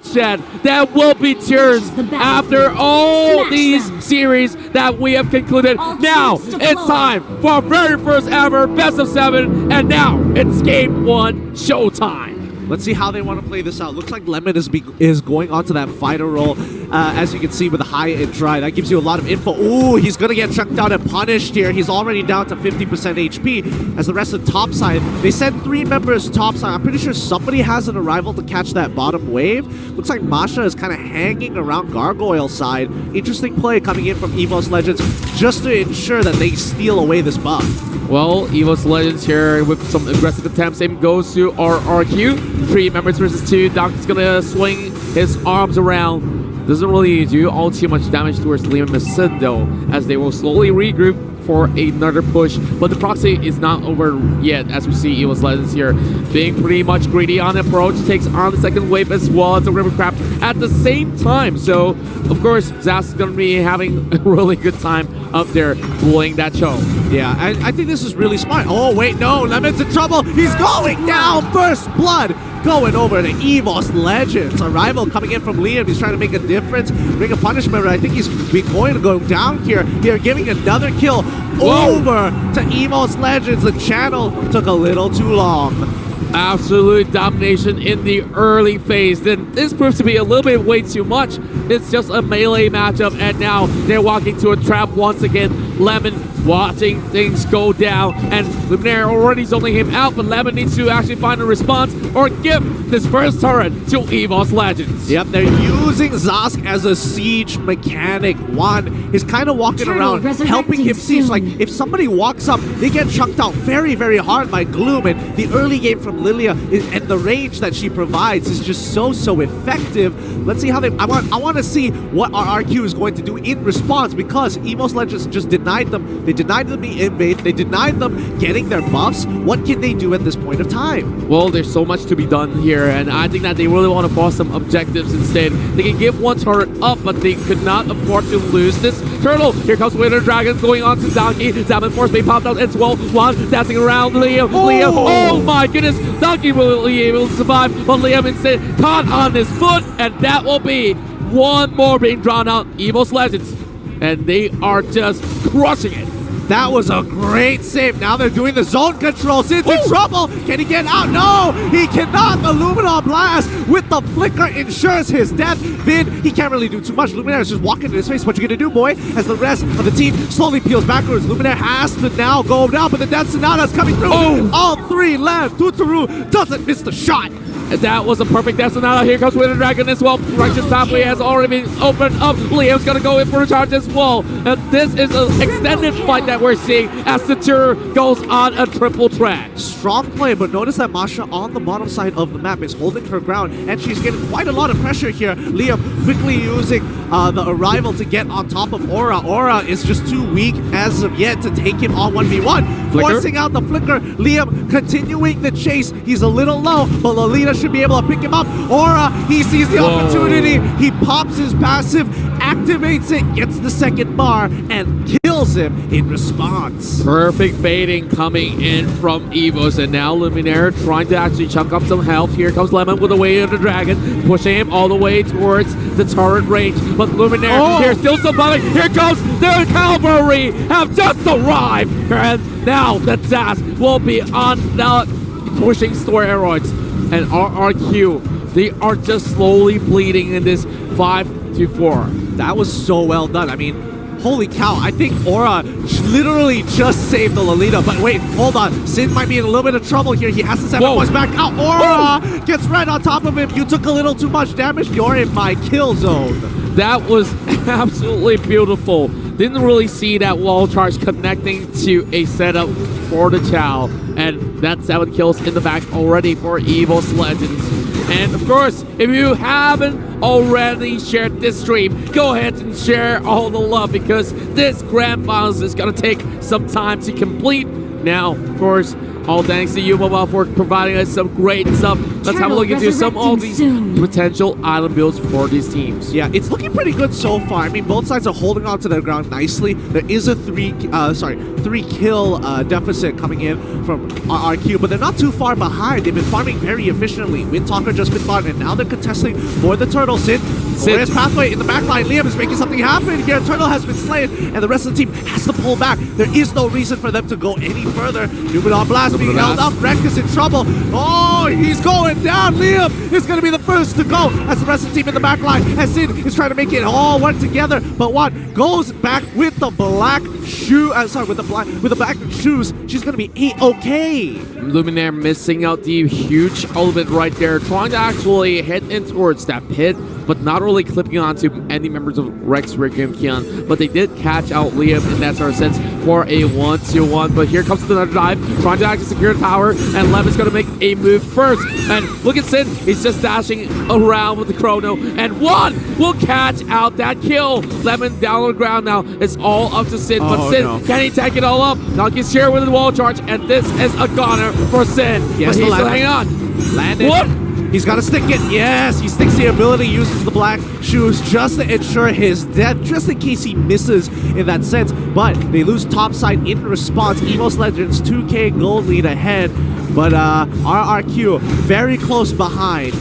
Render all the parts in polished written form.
Chad, that will be tears after all these series that we have concluded. Now it's time for our very first ever best of 7, and now it's game 1 showtime. Let's see how they want to play this out. Looks like Lemon is going onto that fighter role, as you can see with the high and dry. That gives you a lot of info. Ooh, he's going to get chunked out and punished here. He's already down to 50% HP. As the rest of the top side, they sent 3 members top side. I'm pretty sure somebody has an arrival to catch that bottom wave. Looks like Masha is kind of hanging around Gargoyle side. Interesting play coming in from Evos Legends just to ensure that they steal away this buff. Well, Evos Legends here with some aggressive attempts. Same goes to RRQ. 3 members versus 2. Doc's gonna swing his arms around. Doesn't really do all too much damage towards Liam and Sid though, as they will slowly regroup for another push. But the proxy is not over yet, as we see Evos Legends here being pretty much greedy on approach. Takes on the second wave as well as the River Crab at the same time. So, of course, Zas is going to be having a really good time up there blowing that show. Yeah, I think this is really smart. Oh, wait, no, Lemon's in trouble. He's going down. First blood going over to Evos Legends. Arrival coming in from Liam. He's trying to make a difference, bring a punishment, but I think he's going to go down here. They're giving another kill over to Evos Legends. The channel took a little too long. Absolute domination in the early phase. Then this proves to be a little bit way too much. It's just a melee matchup, and now they're walking to a trap once again. Lemon watching things go down, and Luminaire already zoning him out, but Lemon needs to actually find a response or give this first turret to Evos Legends. Yep, they're using Zask as a siege mechanic. One is kind of walking around, helping him siege. Like, if somebody walks up, they get chunked out very, very hard by Gloom, and the early game from Lilia and the range that she provides is just so effective. Let's see how they... I want to see what our RQ is going to do in response, because Evos Legends just denied them. They denied them the invade. They denied them getting their buffs. What can they do at this point of time? Well, there's so much to be done here, and I think that they really want to force some objectives instead. They can give one turret up, but they could not afford to lose this turtle. Here comes Winter Dragon going on to Donkey. Salmon Force being popped out as well. One dancing around Liam. Liam, oh my goodness. Donkey will be able to survive, but Liam instead caught on his foot, and that will be one more being drawn out. Evos Legends, and they are just crushing it. That was a great save. Now they're doing the zone control. Sid's in trouble. Can he get out? No, he cannot. The Luminol Blast with the flicker ensures his death. Vid, he can't really do too much. Luminaire is just walking in his face. What you gonna do, boy? As the rest of the team slowly peels backwards. Luminaire has to now go down, but the Death Sonata's coming through. All 3 left. Tuturu doesn't miss the shot. That was a perfect Death Sonata. Here comes Winter Dragon as well. Righteous Pathway has already been opened up. Liam's gonna go in for a charge as well. And this is an extended fight that we're seeing as the tour goes on a triple track. Strong play, but notice that Masha on the bottom side of the map is holding her ground, and she's getting quite a lot of pressure here. Liam quickly using the arrival to get on top of Aura. Aura is just too weak as of yet to take him on 1v1. Flicker. Forcing out the flicker. Liam continuing the chase. He's a little low, but Lolita should be able to pick him up. Aura, he sees the opportunity. He pops his passive, activates it, gets the second bar, and kills him in response. Perfect baiting coming in from Evos, and now Luminaire trying to actually chunk up some health. Here comes Lemon with the way of the dragon, pushing him all the way towards the turret range. But Luminaire here still surviving. Here comes the cavalry, have just arrived, and now the Zas will be on the pushing steroids. And RRQ, they are just slowly bleeding in this 5-4. That was so well done. I mean, holy cow, I think Aura literally just saved the Lolita. But wait, hold on. Sin might be in a little bit of trouble here. He has to send points back out. Aura gets right on top of him. You took a little too much damage. You're in my kill zone. That was absolutely beautiful. Didn't really see that wall charge connecting to a setup for the Chow. And that's 7 kills in the back already for Evos Legends. And of course, if you haven't already shared this stream, go ahead and share all the love, because this grand finals is going to take some time to complete. Now, of course, All thanks to you, Mobile, for providing us some great stuff. Let's have a look into some of these potential island builds for these teams. Yeah, it's looking pretty good so far. I mean, both sides are holding on to their ground nicely. There is a three kill deficit coming in from RRQ, but they're not too far behind. They've been farming very efficiently. Windtalker just been farming, and now they're contesting for the turtle. Glorious pathway in the back line. Liam is making something happen here. Turtle has been slain, and the rest of the team has to pull back. There is no reason for them to go any further. Numenor Blast being held up. Wreck is in trouble. Oh, he's going down. Liam is going to be the first to go as the rest of the team in the back line. As Sid is trying to make it all work together, but what goes back with the black shoe? With the black shoes. She's going to be A-okay. Luminaire missing out the huge element right there, trying to actually head in towards that pit, but not really clipping onto any members of Rex, Rick, and Kian. But they did catch out Liam in that sort of sense for a 1-2-1. But here comes another dive, trying to actually secure the tower, and Levin's going to make a move first. And look at Sin, he's just dashing around with the chrono, and one will catch out that kill. Lemon down on the ground now. It's all up to Sin, but Sin, can he take it all up? Now he's here with the wall charge, and this is a goner for Sin. Yes, but he's still hanging on. Landed. What? He's got to stick it. Yes, he sticks the ability, uses the black shoes just to ensure his death, just in case he misses in that sense. But they lose topside in response. Evos Legends 2K gold lead ahead, but RRQ very close behind.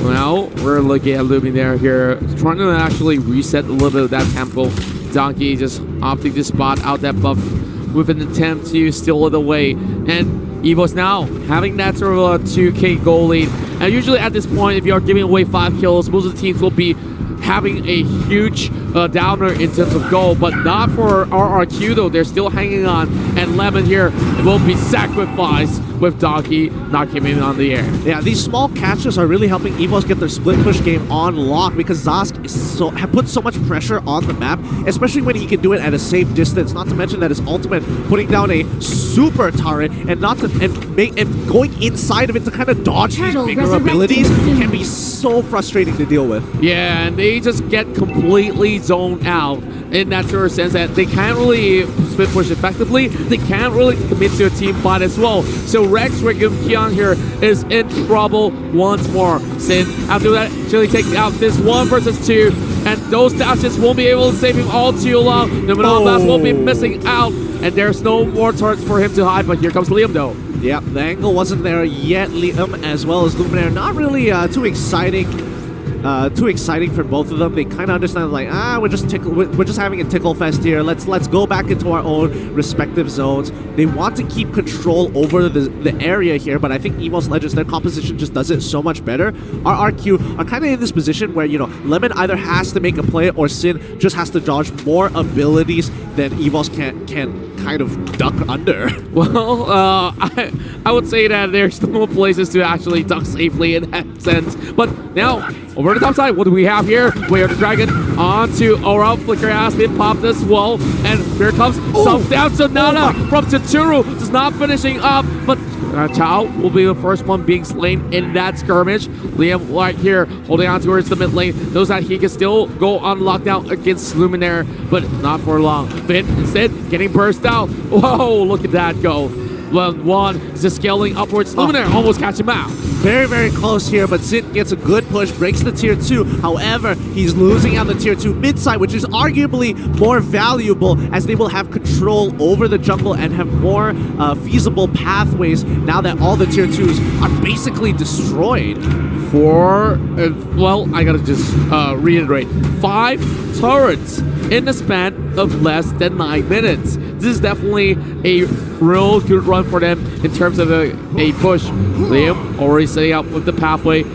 Well, we're looking at Luminaire here, trying to actually reset a little bit of that tempo. Donkey just opting to spot out that buff with an attempt to steal it away. And Evos now having that sort of a 2K goal lead. And usually at this point, if you're giving away 5 kills, most of the teams will be having a huge downer in terms of goal, but not for RRQ though. They're still hanging on, and Lemon here will be sacrificed with Donkey not coming in on the air. Yeah, these small catches are really helping Evos get their split push game on lock, because Zask is have put so much pressure on the map, especially when he can do it at a safe distance. Not to mention that his ultimate putting down a super turret and going inside of it to kind of dodge these bigger abilities can be so frustrating to deal with. Yeah, and they just get completely zoned out in that sort of sense that they can't really split push effectively. They can't really commit to a team fight as well. So Rex, Rick, and Kian here is in trouble once more. Sin, after that, actually taking out this 1 versus 2, and those dashes won't be able to save him all too long. The Numenor Blast will be missing out, and there's no more turrets for him to hide, but here comes Liam though. Yep, the angle wasn't there yet. Liam as well as Luminaire, not really too exciting for both of them. They kind of understand, like, we're just having a tickle fest here. Let's go back into our own respective zones. They want to keep control over the area here, but I think Evos Legends, their composition just does it so much better. RRQ are kind of in this position where, you know, Lemon either has to make a play or Sin just has to dodge more abilities than Evos can kind of duck under. Well, I would say that there's no places to actually duck safely in that sense. But now, over the top side, what do we have here? We have the Dragon onto Aura. Flicker has been popped as well. And here comes Self-Down Sonata from Tsuru. Just not finishing up, but Chao will be the first one being slain in that skirmish. Liam right here holding on towards the mid lane. Knows that he can still go on lockdown against Luminaire, but not for long. Finn instead getting burst out. Whoa, look at that go. Well, one is just scaling upwards. Luminaire almost catch him out. Very, very close here, but Sin gets a good push, breaks the tier 2. However, he's losing out the tier 2 mid-side, which is arguably more valuable, as they will have control over the jungle and have more feasible pathways now that all the tier 2s are basically destroyed. Well, I gotta just reiterate, 5 turrets in the span of less than 9 minutes. This is definitely a real good run for them in terms of a push. Liam already setting up with the pathway.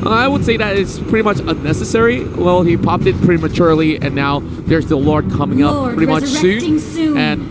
I would say that it's pretty much unnecessary. Well, he popped it prematurely, and now there's the Lord coming up pretty much soon. And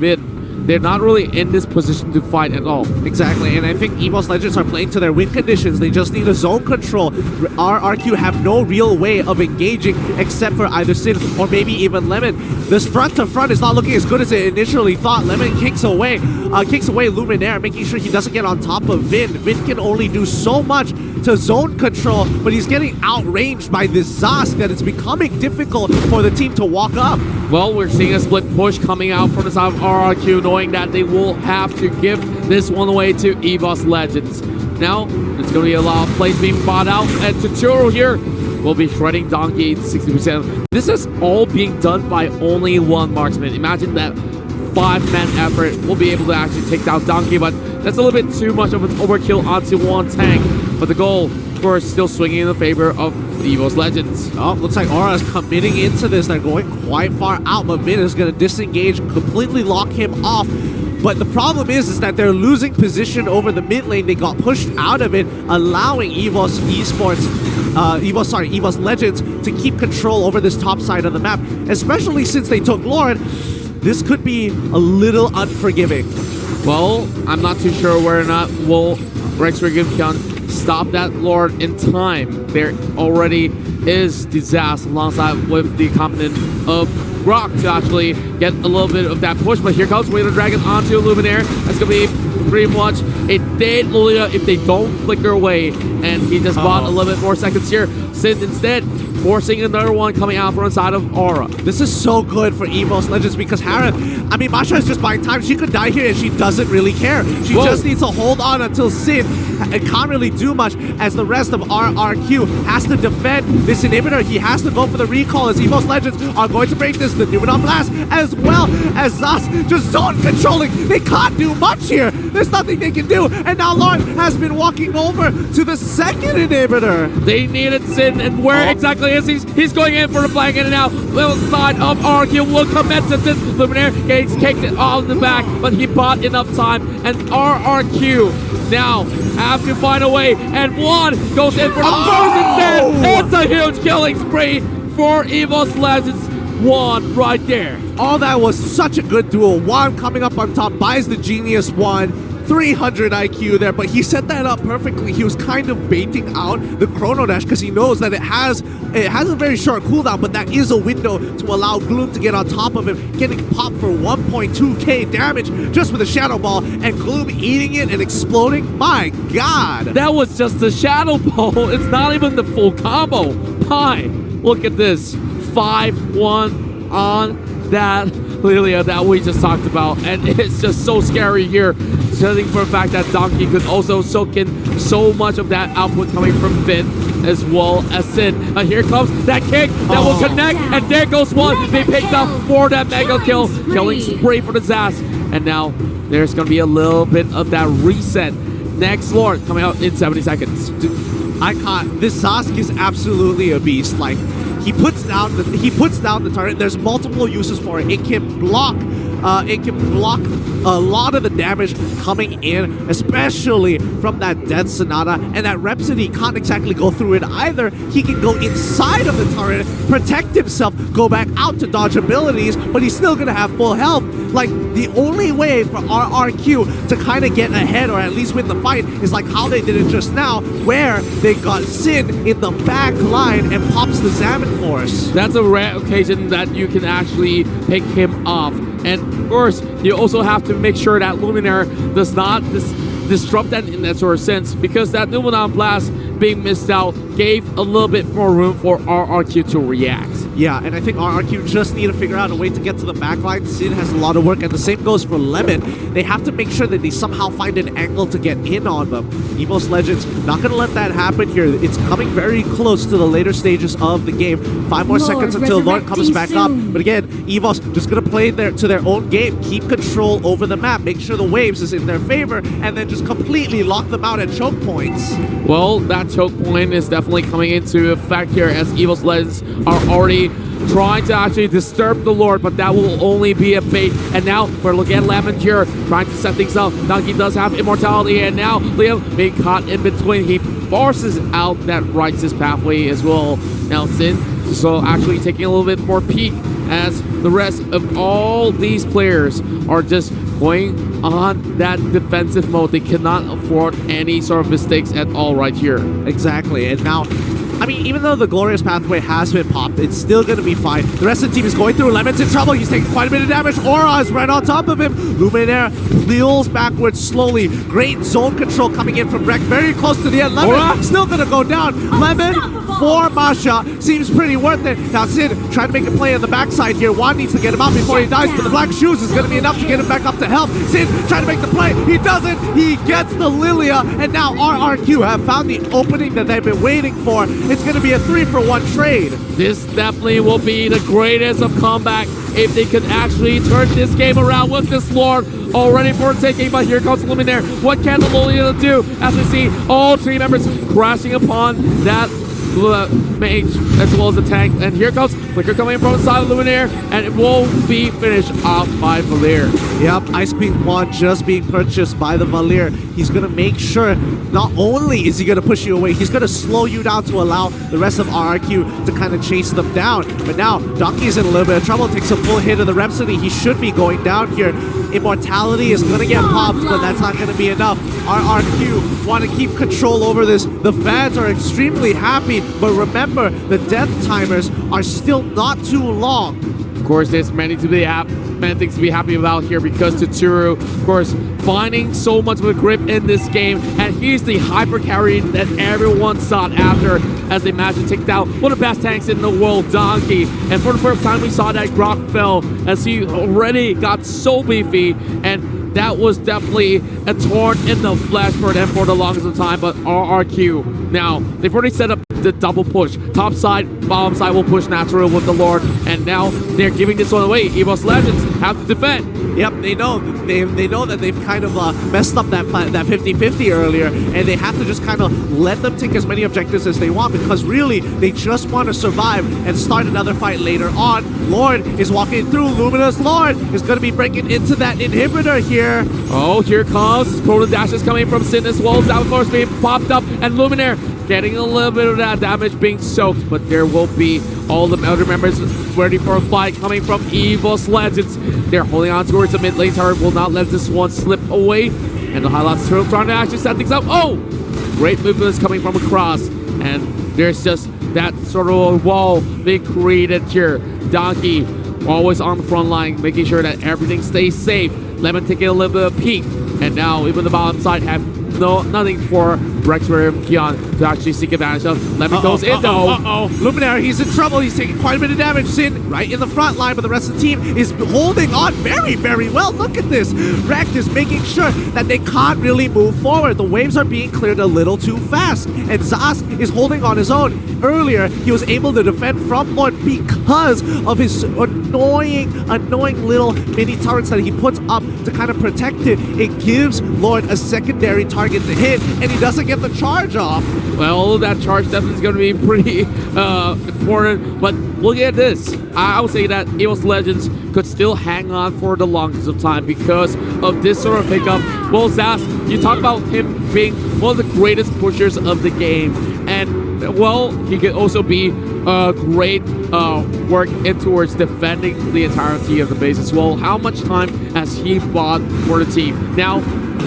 they're not really in this position to fight at all. Exactly, and I think Evos Legends are playing to their win conditions. They just need a zone control. RRQ have no real way of engaging except for either Sin or maybe even Lemon. This front to front is not looking as good as it initially thought. Lemon kicks away Luminaire, making sure he doesn't get on top of Vin. Vin can only do so much to zone control, but he's getting outranged by this Zosk that it's becoming difficult for the team to walk up. Well, we're seeing a split push coming out from the side of RRQ, knowing that they will have to give this one away to Evos Legends. Now, it's going to be a lot of plays being bought out, and Tutorial here will be shredding Donkey 60%. This is all being done by only one marksman. Imagine that 5-man effort will be able to actually take down Donkey, but that's a little bit too much of an overkill onto one tank. But the goal, of course, still swinging in the favor of the Evos Legends. Oh, looks like Aura is committing into this. They're going quite far out. Mavin is going to disengage, completely lock him off. But the problem is that they're losing position over the mid lane. They got pushed out of it, allowing Evos Legends to keep control over this top side of the map, especially since they took Lord. This could be a little unforgiving. Well, I'm not too sure whether or not will Rex Riggin can stop that Lord in time. There already is Disaster alongside with the component of Rock to actually get a little bit of that push, but here comes Wheeler Dragon onto Luminaire. That's going to be pretty much a dead Lulia if they don't flicker away, and he just bought a little bit more seconds here. Sid instead forcing another one coming out from the side of Aura. This is so good for Evos Legends because Masha is just buying time. She could die here and she doesn't really care. She just needs to hold on until Sid can't really do much as the rest of RRQ has to defend this inhibitor. He has to go for the recall as Evos Legends are going to break this. The Numenon Blast as well as Zosk just zone controlling. They can't do much here. There's nothing they can do. And now Lord has been walking over to the second inhibitor. They needed Sid, and where exactly is he? He's going in for the flank in and out. Little side of RRQ will commit to Sid. Luminaire gets kicked it all in the back, but he bought enough time, and RRQ now have to find a way, and one goes in for the first instead. It's a huge killing spree for Evos Legends. One right there. All that was such a good duel. Juan coming up on top, buys the Genius one. 300 IQ there, but he set that up perfectly. He was kind of baiting out the Chrono Dash because he knows that it has a very short cooldown, but that is a window to allow Gloom to get on top of him, getting popped for 1.2k damage just with a Shadow Ball, and Gloom eating it and exploding. My God. That was just the Shadow Ball. It's not even the full combo. Hi, look at this. 5-1 on that Lilia that we just talked about, and it's just so scary here, judging for the fact that Donkey could also soak in so much of that output coming from Finn as well as Sid. Here comes that kick that will connect, and there goes one. They picked up for that mega kill, killing spree for the Zas, and now there's gonna be a little bit of that reset. Next Lord coming out in 70 seconds. This Zosk is absolutely a beast. Like, he puts down the turret. There's multiple uses for it. It can block a lot of the damage coming in, especially from that Death Sonata, and that Rhapsody can't exactly go through it either. He can go inside of the turret, protect himself, go back out to dodge abilities, but he's still gonna have full health. Like, the only way for RRQ to kind of get ahead or at least win the fight is like how they did it just now, where they got Sid in the back line and pops the Xammin Force. That's a rare occasion that you can actually pick him off. And of course, you also have to make sure that Luminaire does not disrupt that in that sort of sense, because that Numenon Blast being missed out gave a little bit more room for RRQ to react. Yeah, and I think RRQ just need to figure out a way to get to the backline. Sid has a lot of work, and the same goes for Lemon. They have to make sure that they somehow find an angle to get in on them. Evos Legends, not going to let that happen here. It's coming very close to the later stages of the game. 5 more seconds until Lord comes back up. But again, Evos just going to play to their own game, keep control over the map, make sure the waves is in their favor, and then just completely lock them out at choke points. Well, that choke point is definitely coming into effect here as Evos Legends are already trying to actually disturb the Lord, but that will only be a bait. And now we're looking at Lemon here trying to set things up. Donkey does have immortality, and now Liam being caught in between. He forces out that righteous pathway as well. Now Sin so actually taking a little bit more peek as the rest of all these players are just going on that defensive mode. They cannot afford any sort of mistakes at all right here. Exactly, and now I mean, even though the glorious pathway has been popped, it's still going to be fine. The rest of the team is going through. Lemon's in trouble. He's taking quite a bit of damage. Aura is right on top of him. Luminaire peels backwards slowly. Great zone control coming in from Breck. Very close to the end. Lemon still going to go down. Lemon for Masha seems pretty worth it. Now Sid trying to make a play on the backside here. Juan needs to get him out before he dies, but the black shoes is going to be enough to get him back up to health. Sid trying to make the play. He doesn't. He gets the Lilia, and now RRQ have found the opening that they've been waiting for. It's going to be a 3-for-1 trade. This definitely will be the greatest of comeback if they could actually turn this game around with this Lord already for taking. But here comes Luminaire. What can the Lilia do? As we see all three members crashing upon that mage as well as the tank, and here comes Flicker coming from the side of Luminaire, and it will be finished off by Valir. Yep, Ice Queen Quan just being purchased by the Valir. He's gonna make sure not only is he gonna push you away, he's gonna slow you down to allow the rest of RRQ to kind of chase them down. But now Donkey's in a little bit of trouble, takes a full hit of the Rhapsody. He should be going down here. Immortality is gonna get popped, but that's not gonna be enough. RRQ want to keep control over this. The fans are extremely happy, but remember, the death timers are still not too long. Of course, there's many things to be happy about here because Tetsuro, of course, finding so much of a grip in this game, and he's the hyper carry that everyone sought after as they managed to take down one of the best tanks in the world, Donkey. And for the first time, we saw that Grok fell as he already got so beefy, and that was definitely a thorn in the flesh for them for the longest of time. But RRQ, now, they've already set up the double push. Top side, bottom side will push natural with the Lord, and now they're giving this one away. Evos Legends have to defend. Yep, they know that they've kind of messed up that 50-50 earlier, and they have to just kind of let them take as many objectives as they want, because really they just want to survive and start another fight later on. Lord is walking through. Luminous Lord is going to be breaking into that inhibitor here. Oh, here comes Chrono Dash is coming from Sin as well. Down force being popped up, and Luminaire getting a little bit of that damage being soaked, but there will be all the other members ready for a fight coming from Evos Legends. They're holding on towards the mid lane turret, will not let this one slip away, and the highlights still trying to actually set things up. Oh, great movements coming from across, and there's just that sort of wall being created here. Donkey always on the front line, making sure that everything stays safe. Lemon taking a little bit of peek, and now even the bottom side have nothing for Rexware and Kion to actually seek advantage of. Lemon goes in though. Luminaire, he's in trouble. He's taking quite a bit of damage. Sin right in the front line, but the rest of the team is holding on very, very well. Look at this. Rex is making sure that they can't really move forward. The waves are being cleared a little too fast, and Zask is holding on his own. Earlier, he was able to defend from Lord because of his annoying little mini turrets that he puts up to kind of protect it. It gives Lord a secondary target to hit, and he doesn't get the charge off. Well, that charge definitely is going to be pretty important, but look at this. I would say that Evos Legends could still hang on for the longest of time because of this sort of pickup. Well, Zaz, you talk about him being one of the greatest pushers of the game, and well, he could also be great work in towards defending the entirety of the base as well. How much time has he bought for the team? Now,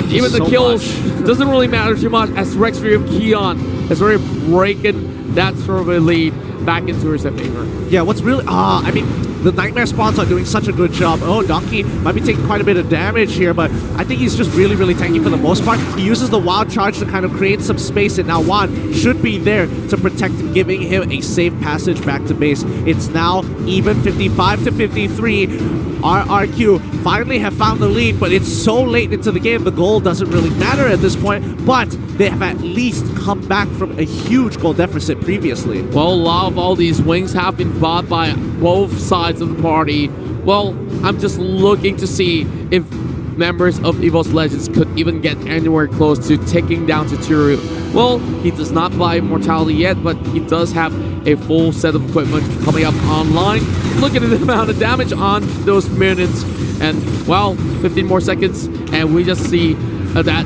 even the kills doesn't really matter too much as Rexry of Kion has already breaking that sort of a lead back into his favor. Yeah, what's really... I mean, the Nightmare spawns are doing such a good job. Oh, Donkey might be taking quite a bit of damage here, but I think he's just really, really tanky for the most part. He uses the Wild Charge to kind of create some space, and now Juan should be there to protect him, giving him a safe passage back to base. It's now even 55-53. RRQ finally have found the lead, but it's so late into the game, the goal doesn't really matter at this point, but they have at least come back from a huge goal deficit previously. Well, a lot of all these wings have been bought by both sides of the party. Well, I'm just looking to see if members of Evos Legends could even get anywhere close to taking down Tetsuro. Well, he does not buy Immortality yet, but he does have a full set of equipment coming up online. Look at the amount of damage on those minions. And, well, 15 more seconds, and we just see that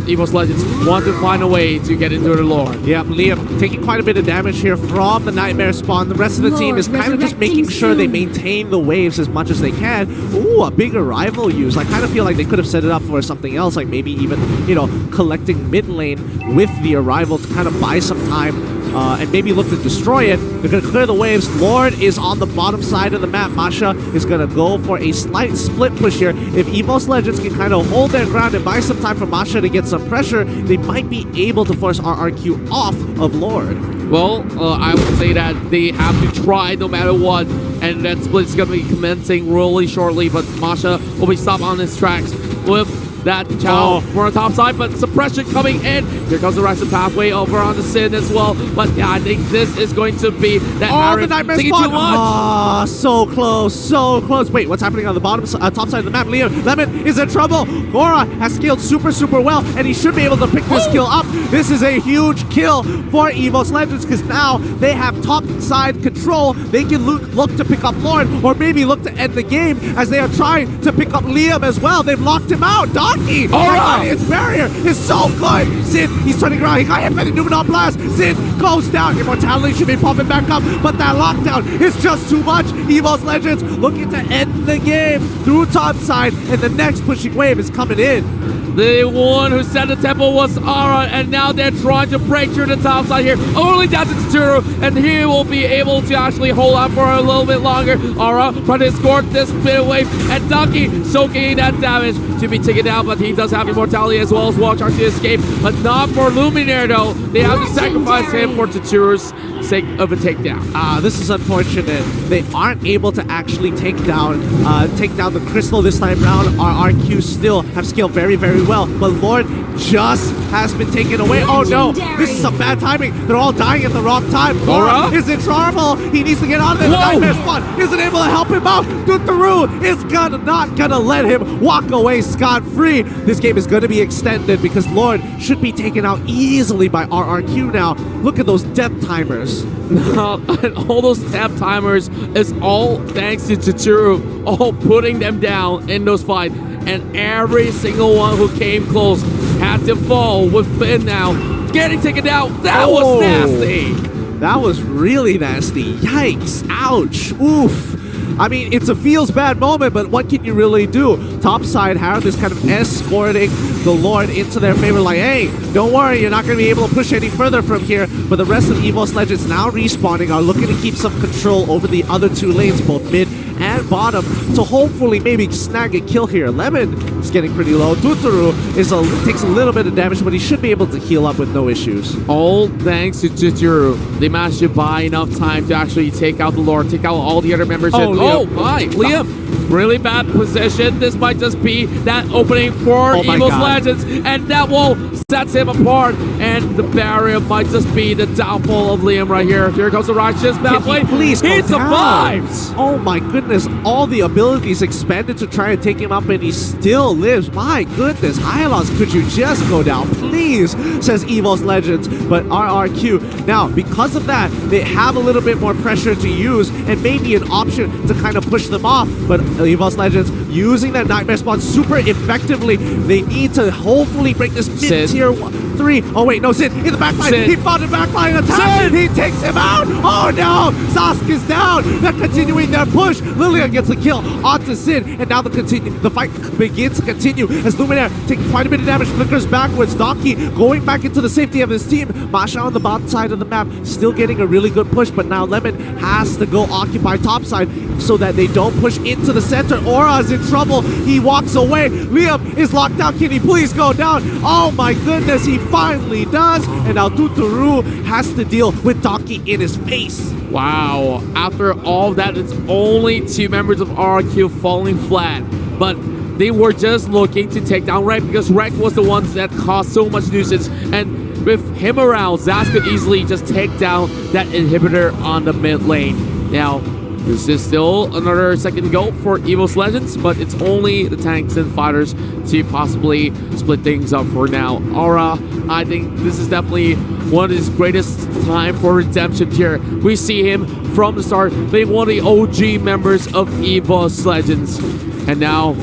Evos Legends want to find a way to get into the lore. Yeah, Liam taking quite a bit of damage here from the Nightmare spawn. The rest of the team is kind of just making sure they maintain the waves as much as they can. Ooh, a big arrival use. I kind of feel like they could have set it up for something else, like maybe even, you know, collecting mid lane with the arrival to kind of buy some time and maybe look to destroy it. They're going to clear the waves. Lord is on the bottom side of the map. Masha is going to go for a slight split push here. If Evos Legends can kind of hold their ground and buy some time for Masha to get some pressure, they might be able to force RRQ off of Lord. Well, I would say that they have to try no matter what, and that split is going to be commencing really shortly, but Masha will be stopped on his tracks with that Chow for the top side, but suppression coming in. Here comes the rest of the pathway over on the Sin as well. But yeah, I think this is going to be that the nightmare taking spot. too much. Ah, so close, so close. Wait, what's happening on the bottom, top side of the map? Liam Lemon is in trouble. Gora has scaled super well, and he should be able to pick this kill up. This is a huge kill for Evos Legends because now they have top side control. They can look to pick up Lord, or maybe look to end the game as they are trying to pick up Liam as well. They've locked him out. Donkey! His barrier is so good! Sin, he's turning around. He got hit by the Numenor Blast. Sin goes down. Immortality should be popping back up, but that lockdown is just too much. Evos Legends looking to end the game through top side, and the next pushing wave is coming in. The one who set the tempo was Ara, and now they're trying to break through the top side here. Only down to Tsuru, and he will be able to actually hold on for a little bit longer. Ara trying to escort this bit wave, and Donkey soaking that damage to be taken down, but he does have immortality as well as trying to escape, but not for Luminaire though. They have to sacrifice him for Tsuru's sake of a takedown. This is unfortunate. They aren't able to actually take down the crystal this time round. RRQ still have scaled very well, but Lord just has been taken away. Oh no, this is some bad timing. They're all dying at the wrong time. Gora is in trouble. He needs to get out of there. The nightmare spot isn't able to help him out. Dutaru is not gonna let him walk away scot-free. This game is gonna be extended because Lord should be taken out easily by RRQ now. Look at those death timers. And all those tap timers is all thanks to Tsuru, all putting them down in those fights. And every single one who came close had to fall with Finn now getting taken down. That was nasty. That was really nasty. Yikes. Ouch. Oof. I mean, it's a feels bad moment, but what can you really do? Topside Harem is kind of escorting the Lord into their favor, like, hey, don't worry, you're not going to be able to push any further from here. But the rest of Evos Legends now respawning are looking to keep some control over the other two lanes, both mid and bottom, to hopefully maybe snag a kill here. Lemon is getting pretty low. Tutaru takes a little bit of damage, but he should be able to heal up with no issues. All thanks to Tutaru. They managed to buy enough time to actually take out the Lord, take out all the other members. Oh my, Liam, really bad position. This might just be that opening for Evos Legends, and that wall sets him apart, and the barrier might just be the downfall of Liam right here. Here comes the righteous pathway. He survives. Oh my goodness, all the abilities expanded to try and take him up, and he still lives. My goodness, Hylos, could you just go down, please, says Evos Legends. But RRQ, now, because of that, they have a little bit more pressure to use, and maybe an option to kind of push them off. But Evos Legends using that nightmare spawn super effectively. They need to hopefully break this mid-tier 3. Oh wait, no, Sid in the backline. He found a backline attack. He takes him out. Oh no, Sask is down. They're continuing their push. Lilian gets the kill onto Sid, and now the fight begins to continue as Luminaire takes quite a bit of damage, flickers backwards. Donkey going back into the safety of his team. Masha on the bottom side of the map, still getting a really good push, but now Lemon has to go occupy top side so that they don't push into the center. Aura's in trouble. He walks away. Liam is locked down. Can he please go down? Oh my goodness, he finally does. And now Tutaru has to deal with Donkey in his face. Wow. After all that, it's only 2 members of RRQ falling flat. But they were just looking to take down Rek because Rek was the one that caused so much nuisance. And with him around, Zaz could easily just take down that inhibitor on the mid lane. Now, this is still another second go for Evos Legends, but it's only the tanks and fighters to possibly split things up for now. Aura, I think this is definitely one of his greatest time for redemption here. We see him from the start being one of the OG members of Evos Legends. And now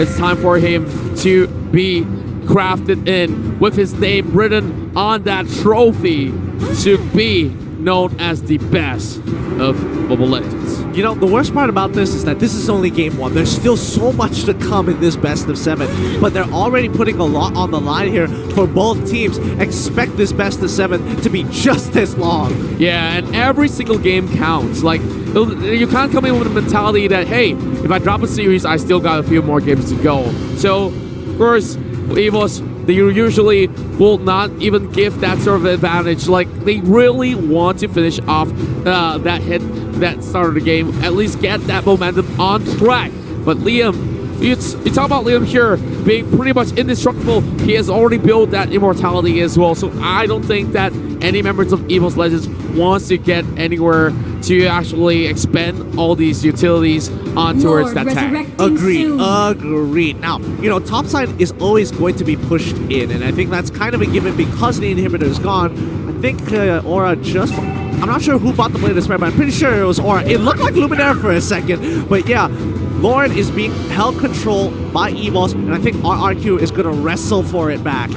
it's time for him to be crafted in with his name written on that trophy to be known as the best of Mobile Legends. You know, the worst part about this is that this is only game 1. There's still so much to come in this best of 7, but they're already putting a lot on the line here for both teams. Expect this best of 7 to be just as long. Yeah, and every single game counts. Like, you can't come in with a mentality that, hey, if I drop a series, I still got a few more games to go. So, of course, Evos, they usually will not even give that sort of advantage. Like, they really want to finish off that start of the game, at least get that momentum on track. But Liam, you talk about Liam here being pretty much indestructible. He has already built that immortality as well. So I don't think that any members of Evos Legends wants to get anywhere to actually expend all these utilities on towards that tank. Agreed. Now, you know, topside is always going to be pushed in, and I think that's kind of a given because the inhibitor is gone. I think Aura just... I'm not sure who bought the Blade of Despair, but I'm pretty sure it was Aura. It looked like Luminaire for a second, but yeah, Lauren is being held control by Evos, and I think RRQ is going to wrestle for it back.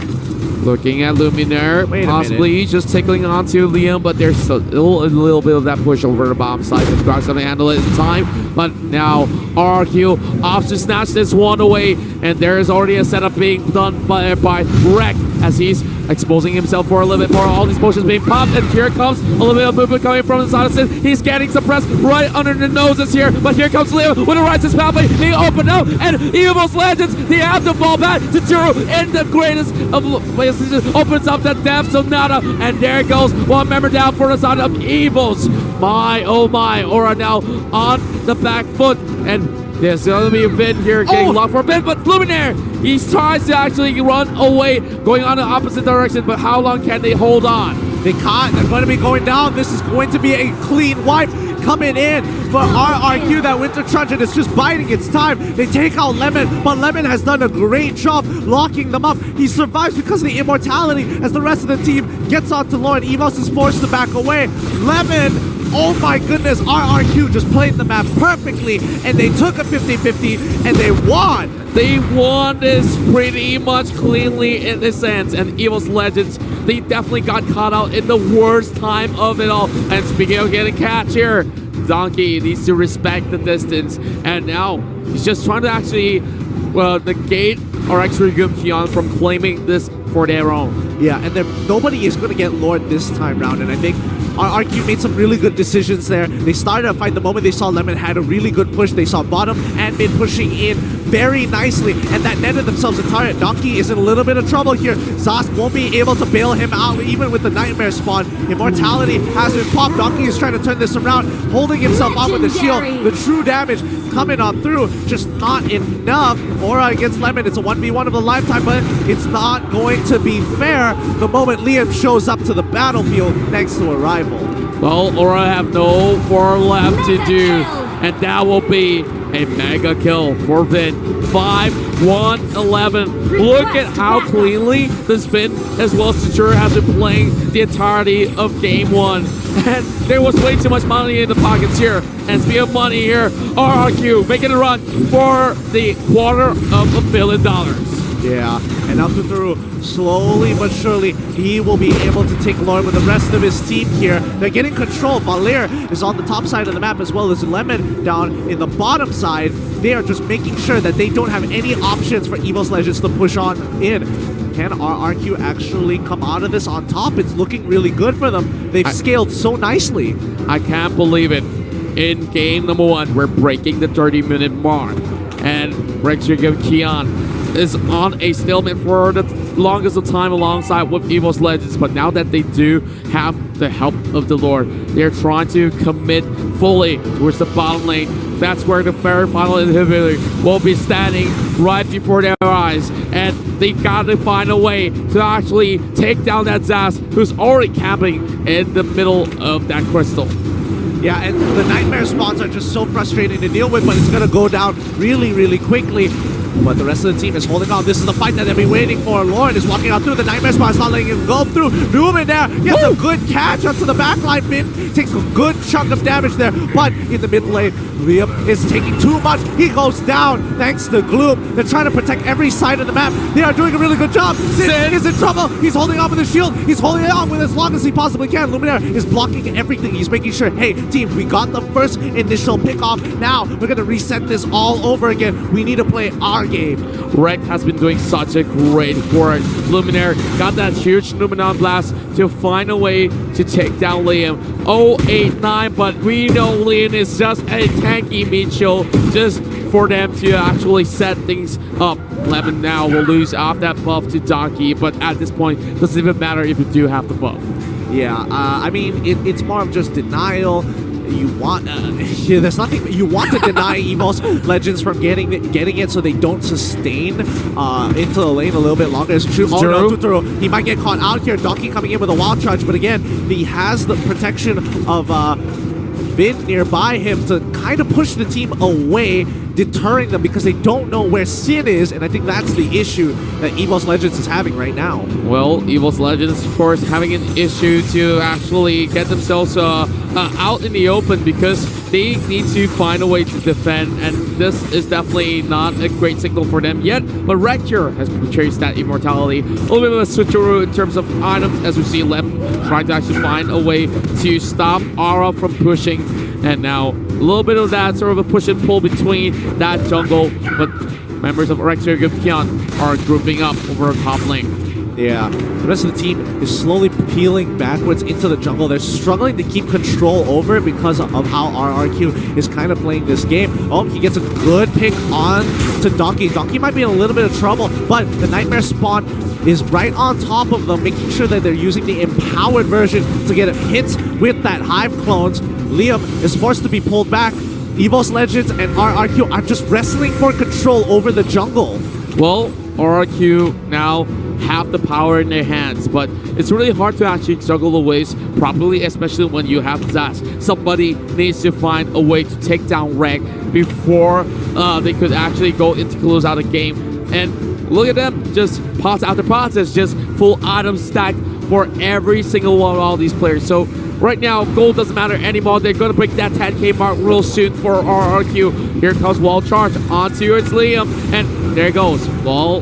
Looking at Luminaire, possibly just tickling onto Liam, but there's still a little bit of that push over the bottom side. But Grox going to handle it in time. But now RRQ opts to snatch this one away, and there is already a setup being done by Rek as he's exposing himself for a little bit more. All these potions being popped, and here comes a little bit of movement coming from the side of Sid. He's getting suppressed right under the noses here, but here comes Liam with a righteous pathway being opened up, and Evos Legends, they have to fall back to 0 in the greatest of places. Opens up that depth, so Nada, and there goes one member down for the side of Evos. My, oh my, Aura now on the back foot, and there's going to be a bit here getting locked for a bit, but Luminaire, he tries to actually run away, going on the opposite direction, but how long can they hold on? They can't. They're going to be going down. This is going to be a clean wipe coming in for RRQ. That Winter Truncheon is just biding its time. They take out Lemon, but Lemon has done a great job locking them up. He survives because of the immortality as the rest of the team gets onto Lauren. Evos is forced to back away. Lemon, oh my goodness, RRQ just played the map perfectly, and they took a 50-50, and they won. They won this pretty much cleanly in this sense, and Evos Legends, they definitely got caught out in the worst time of it all. And speaking of getting catch here, Donkey needs to respect the distance, and now he's just trying to actually negate our extra Kion from claiming this for their own. Yeah, and then nobody is going to get Lord this time round, and I think RRQ made some really good decisions there. They started a fight the moment they saw Lemon had a really good push. They saw bottom and mid pushing in very nicely, and that netted themselves a target. Donkey is in a little bit of trouble here. Zask won't be able to bail him out even with the Nightmare spawn. Immortality has been popped. Donkey is trying to turn this around, holding himself up with the shield. The true damage coming on through, just not enough. Aura against Lemon, it's a 1v1 of a lifetime, but it's not going to be fair the moment Liam shows up to the battlefield next to a rival. Well, Aura have no more left to do, and that will be a mega kill for Vin. 5-1-11. Look at how cleanly this Vin as well as Satura has been playing the entirety of game 1. And there was way too much money in the pockets here. And speaking of money here, RRQ making a run for the $250 million. Yeah, and up through, slowly but surely, he will be able to take Lauren with the rest of his team here. They're getting control. Valir is on the top side of the map as well as Lemon down in the bottom side. They are just making sure that they don't have any options for Evos Legends to push on in. Can RRQ actually come out of this on top? It's looking really good for them. They've scaled so nicely. I can't believe it. In game number 1, we're breaking the 30-minute mark. And Rextrigam Kion is on a stalemate for the longest of time alongside with Evos Legends, but now that they do have the help of the Lord, they're trying to commit fully towards the bottom lane. That's where the very final inhibitor will be standing right before their eyes, and they gotta find a way to actually take down that Zaz, who's already camping in the middle of that crystal. Yeah, and the Nightmare spawns are just so frustrating to deal with, but it's going to go down really, really quickly. but the rest of the team is holding on. This is the fight that they've been waiting for. Lauren is walking out through the Nightmare Spot. It's not letting him go through. Newman there gets a good catch onto the backline. Min takes a good chunk of damage there, but in the mid lane, Liam is taking too much. He goes down thanks to Gloom. They're trying to protect every side of the map. They are doing a really good job. Sid is in trouble. He's holding on with his shield. He's holding it on with as long as he possibly can. Luminaire is blocking everything. He's making sure, hey, team, we got the first initial pick-off. Now we're going to reset this all over again. We need to play our game. Rekt has been doing such a great work. Luminaire got that huge Numenon blast to find a way to take down Liam. 089, but we know Liam is just a tanky Mitchell, just for them to actually set things up. Levin now will lose off that buff to Donkey, but at this point, it doesn't even matter if you do have the buff. Yeah, I mean, it's more of just denial. You want there's nothing you want to deny Evos Legends from getting it so they don't sustain into the lane a little bit longer. It's true. Oh no, Tuturu, he might get caught out here. Donkey coming in with a wild charge, but again, he has the protection of Vin nearby him to kind of push the team away, deterring them because they don't know where Sin is, and I think that's the issue that Evos Legends is having right now. Well, Evos Legends, of course, having an issue to actually get themselves out in the open because they need to find a way to defend, and this is definitely not a great signal for them yet. But Recture has purchased that immortality. A little bit of a switcheroo in terms of items, as we see Lem trying to actually find a way to stop Aura from pushing, and now a little bit of that sort of a push and pull between that jungle, but members of Recture Gupkion are grouping up over top lane. Yeah, the rest of the team is slowly peeling backwards into the jungle. They're struggling to keep control over it because of how RRQ is kind of playing this game. Oh, he gets a good pick on to Donkey. Donkey might be in a little bit of trouble, but the Nightmare Spawn is right on top of them, making sure that they're using the empowered version to get hits with that Hive clones. Liam is forced to be pulled back. Evos Legends and RRQ are just wrestling for control over the jungle. Well, RRQ now have the power in their hands, but it's really hard to actually juggle the waves properly, especially when you have Dash. Somebody needs to find a way to take down Rekt before they could actually go into close out a game. And look at them, just pots after pots, it's just full item stacked for every single one of all these players. So right now, gold doesn't matter anymore. They're going to break that 10k mark real soon for RRQ. Here comes Wall Charge onto it's Liam, and there goes. Well,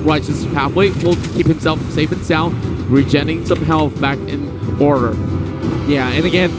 Righteous halfway will keep himself safe and sound, regenerating some health back in order. Yeah, and again,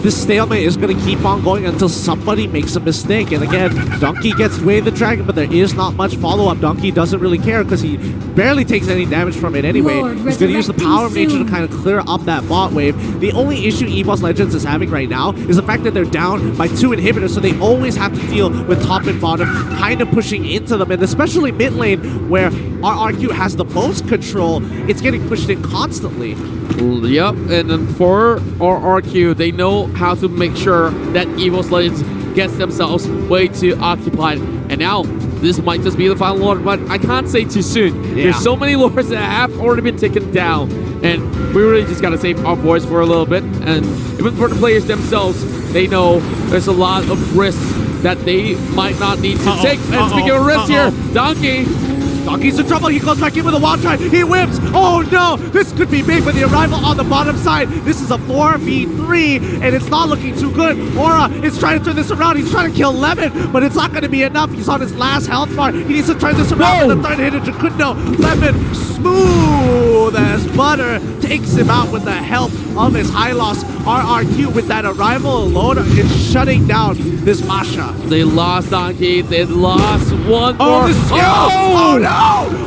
this stalemate is going to keep on going until somebody makes a mistake. And again, Donkey gets away the dragon, but there is not much follow-up. Donkey doesn't really care because he barely takes any damage from it anyway. He's going to use the power of nature to kind of clear up that bot wave. The only issue Evos Legends is having right now is the fact that they're down by 2 inhibitors, so they always have to deal with top and bottom kind of pushing into them, and especially mid lane where RRQ has the most control, it's getting pushed in constantly. Yep, and then for RRQ, they know how to make sure that Evos Legends gets themselves way too occupied. And now, this might just be the final lord, but I can't say too soon. Yeah. There's so many lords that have already been taken down, and we really just gotta save our voice for a little bit. And even for the players themselves, they know there's a lot of risks that they might not need to take. And speaking of risks here, Donkey's in trouble. He goes back in with a wild charge. He whips. Oh no! This could be big with the arrival on the bottom side. This is a 4v3, and it's not looking too good. Aura is trying to turn this around. He's trying to kill Lemon, but it's not going to be enough. He's on his last health bar. He needs to turn this around with the third hit of Jacundo. Lemon, smooth as butter, takes him out with the help of his high loss. RRQ with that arrival alone is shutting down this Masha. They lost Donkey. They lost one more. Oh no!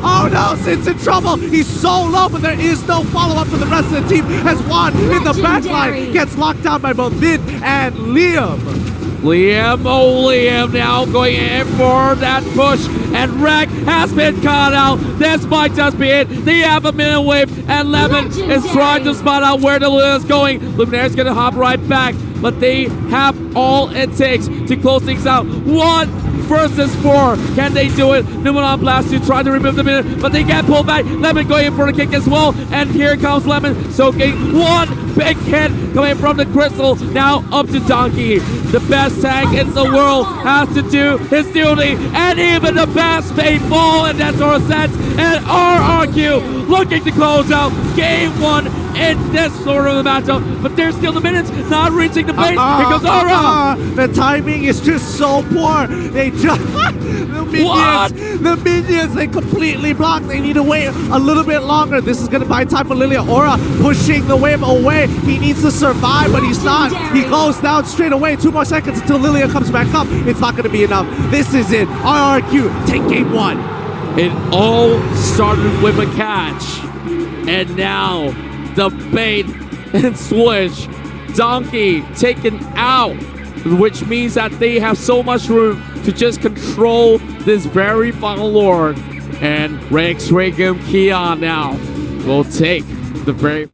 Oh no! Sid's in trouble. He's so low, but there is no follow-up for the rest of the team as Juan in the backline gets locked down by both Vin and Liam. Liam now going in for that push, and Rekt has been caught out. This might just be it. They have a minute wave, and Lemon is trying to spot out where the Luna is going. Luminaire is going to hop right back, but they have all it takes to close things out. 1 versus 4. Can they do it? Numeron Blast to try to remove the minute, but they get pulled back. Lemon going in for the kick as well. And here comes Lemon soaking one big hit coming from the crystal. Now up to Donkey. The best tank in the world has to do his duty. And even the best may fall in that sort of sense. And RRQ looking to close out game 1 in this sort of a matchup. But there's still the minutes not reaching the base. Here comes Aura. The timing is just so poor. They just the minions, they completely block. They need to wait a little bit longer. This is gonna buy time for Lilia. Aura pushing the wave away. He needs to survive, but he's not. He goes down straight away. 2 more seconds until Lilia comes back up. It's not gonna be enough. This is it. RRQ take game 1. It all started with a catch. And now the bait and switch. Donkey taken out, which means that they have so much room to just control this very final lord. And Rex Regum Kion now will take the very